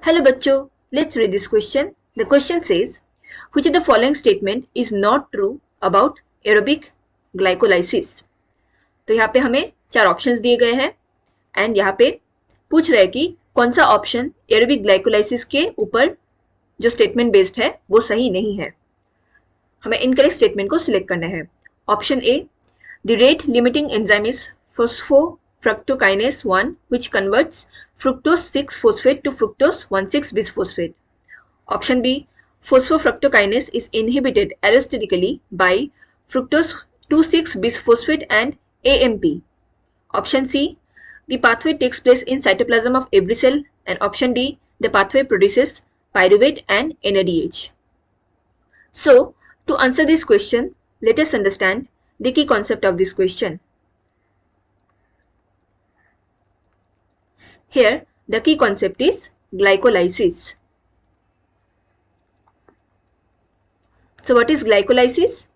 Hello बच्चों, let's read this question. The question says, which of the following statement is not true about aerobic glycolysis? तो यहाँ पे हमें 4 options दिए गए हैं एंड यहाँ पे पूछ रहे हैं कि कौन सा ऑप्शन एरोबिक ग्लाइकोलाइसिस के ऊपर जो स्टेटमेंट बेस्ड है वो सही नहीं है. हमें इनकरेक्ट स्टेटमेंट को सिलेक्ट करना है. Option A, the rate limiting enzyme is phosphofructokinase 1 which converts fructose 6-phosphate to fructose 1,6-bisphosphate. Option B, phosphofructokinase is inhibited allosterically by fructose 2,6-bisphosphate and AMP. Option C, the pathway takes place in cytoplasm of every cell. And option D, the pathway produces pyruvate and NADH. So, to answer this question, let us understand the key concept of this question. Here, the key concept is glycolysis. So, what is glycolysis?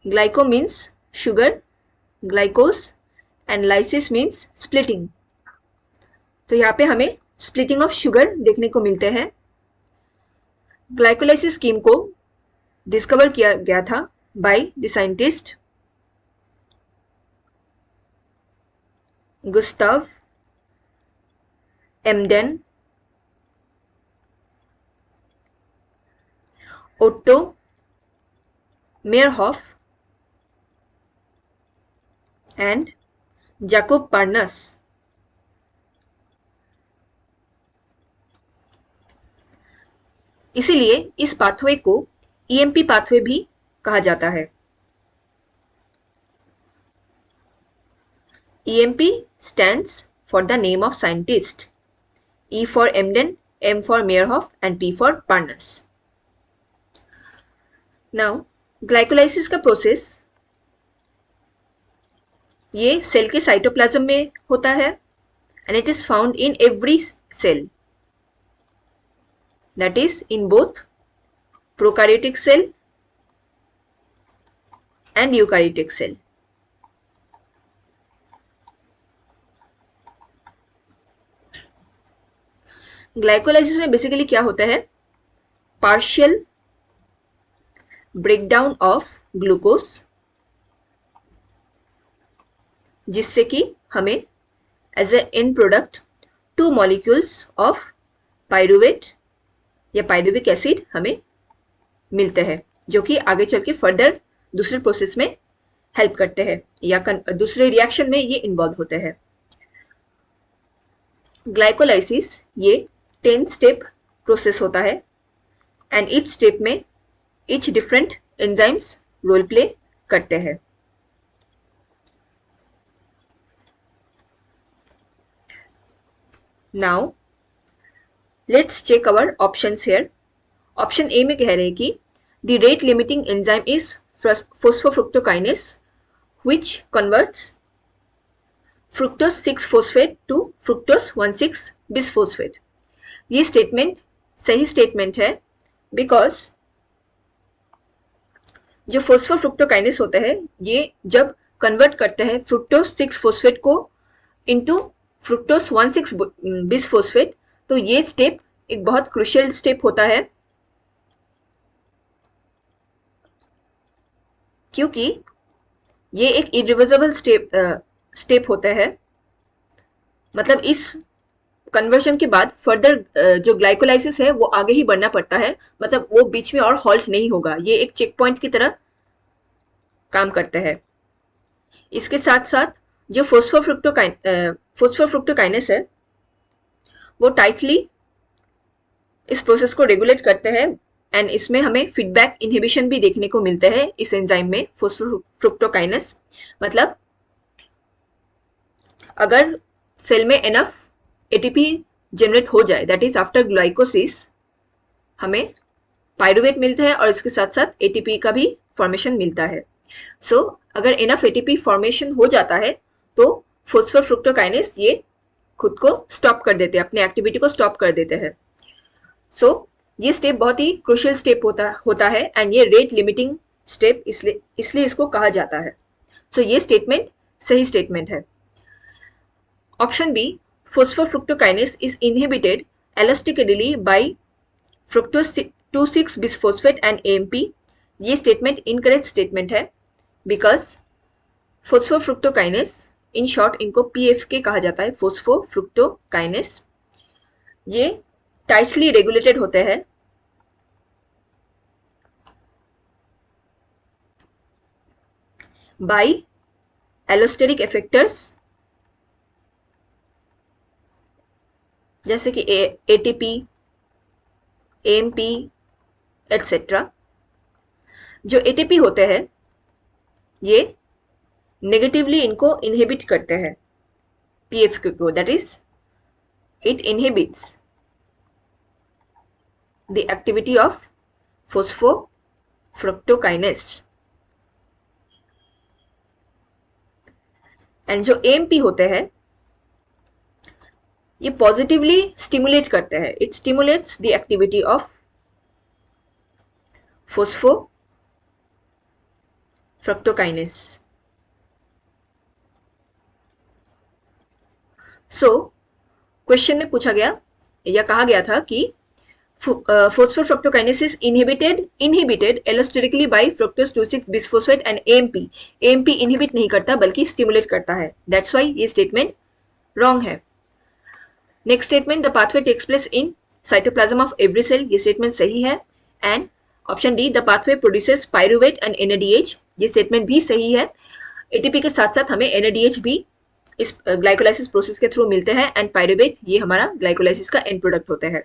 Glyco means sugar, glycose, and lysis means splitting. तो यहाँ पे हमें splitting of sugar देखने को मिलते हैं. Glycolysis scheme को discover किया गया था by the scientist Gustav Emden, Otto Meyerhoff, and Jakob Parnas. इसीलिए इस पाथवे को ईएमपी पाथवे भी कहा जाता है. EMP stands for the name of scientist. E for Emden, M for Meyerhoff, and P for Parnas. Now, glycolysis का process ये cell के साइटोप्लाज्म में होता है and it is found in every cell. That is in both prokaryotic cell and eukaryotic cell. Glycolysis में basically क्या होता है? पार्शियल ब्रेकडाउन ऑफ ग्लूकोज, जिससे कि हमें as a end product 2 molecules of pyruvate या पाइरुविक एसिड हमें मिलते हैं, जो कि आगे चल के फर्दर दूसरे प्रोसेस में हेल्प करते हैं या दूसरे रिएक्शन में ये इन्वॉल्व होते हैं. ग्लाइकोलाइसिस ये 10 स्टेप प्रोसेस होता है एंड ईच स्टेप में each different enzymes role play करते हैं. Now let's check our options here. Option A में कह रहे हैं कि the rate limiting enzyme is phosphofructokinase which converts fructose 6-phosphate to fructose 1,6-bisphosphate. ये स्टेटमेंट सही स्टेटमेंट है बिकॉज जो फोस्फोफ्रुक्टोकाइनेस होता है ये जब कन्वर्ट करते हैं फ्रुक्टोज 6-फोस्फेट को इनटू फ्रुक्टोज 1,6-बिसफोस्फेट, तो ये स्टेप एक बहुत क्रूशियल स्टेप होता है क्योंकि ये एक इरिवर्सिबल स्टेप होता है. मतलब इस कन्वर्शन के बाद फर्दर जो ग्लाइकोलाइसिस है वो आगे ही बढ़ना पड़ता है. मतलब वो बीच में और हॉल्ट नहीं होगा. ये एक चेक पॉइंट की तरह काम करता है. इसके साथ साथ जो फोस्फोफ्रुक्टोकाइनेस है वो टाइटली इस प्रोसेस को रेगुलेट करते हैं एंड इसमें हमें फीडबैक इनहिबिशन भी देखने को मिलते हैं इस एंजाइम में फोस्फोफ्रुक्टोकाइनेस. मतलब अगर सेल में एनफ एटीपी जनरेट हो जाए, दैट इज आफ्टर ग्लाइकोसिस, हमें पाइरुवेट मिलता है और इसके साथ साथ एटीपी का भी फॉर्मेशन मिलता है. सो अगर इनफ एटीपी फॉर्मेशन हो जाता है तो फोस्फोफ्रुक्टोकाइनेस ये खुद को स्टॉप कर देते हैं, अपने एक्टिविटी को स्टॉप कर देते हैं. सो ये स्टेप बहुत ही क्रूशियल स्टेप होता है एंड ये रेट लिमिटिंग स्टेप इसलिए इसको कहा जाता है. सो ये स्टेटमेंट सही स्टेटमेंट है. Option B, phosphofructokinase is inhibited allostically by fructose 2,6 bisphosphate and AMP. ये स्टेटमेंट इनकरेक्ट स्टेटमेंट है बिकॉज फोस्फोफ्रुक्टोकाइनेस, इन शॉर्ट इनको PFK कहा जाता है, फोस्फोफ्रुक्टोकाइनेस, ये टाइटली रेगुलेटेड होते हैं बाय एलोस्टेरिक इफेक्टर्स जैसे कि ATP, AMP एटसेट्रा. जो ATP होते हैं ये नेगेटिवली इनको इनहिबिट करते हैं PFK को, that is it inhibits the activity of phosphofructokinase. And जो AMP होते हैं ये पॉजिटिवली स्टिमुलेट करते हैं, it stimulates the activity of phosphofructokinase. So question में पूछा गया या कहा गया था कि phosphofructokinase is inhibited allosterically by fructose 2,6 bisphosphate and AMP. AMP inhibit नहीं करता बल्कि stimulate करता है. That's why ये statement wrong है. Next statement, the pathway takes place in cytoplasm of every cell. ये statement सही है. And option D, the pathway produces pyruvate and NADH. ये statement भी सही है. ATP के साथ साथ हमें NADH भी इस ग्लाइकोलाइसिस प्रोसेस के थ्रू मिलते हैं एंड पायरुवेट ये हमारा ग्लाइकोलाइसिस का एंड प्रोडक्ट होते हैं.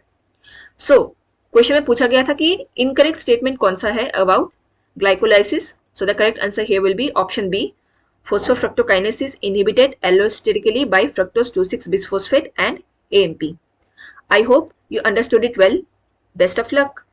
सो क्वेश्चन में पूछा गया था कि इनकरेक्ट स्टेटमेंट कौन सा है about glycolysis. So the correct answer here will be option B, phosphofructokinase is inhibited allosterically by fructose 2,6 bisphosphate and AMP. I hope you understood it well. Best of luck.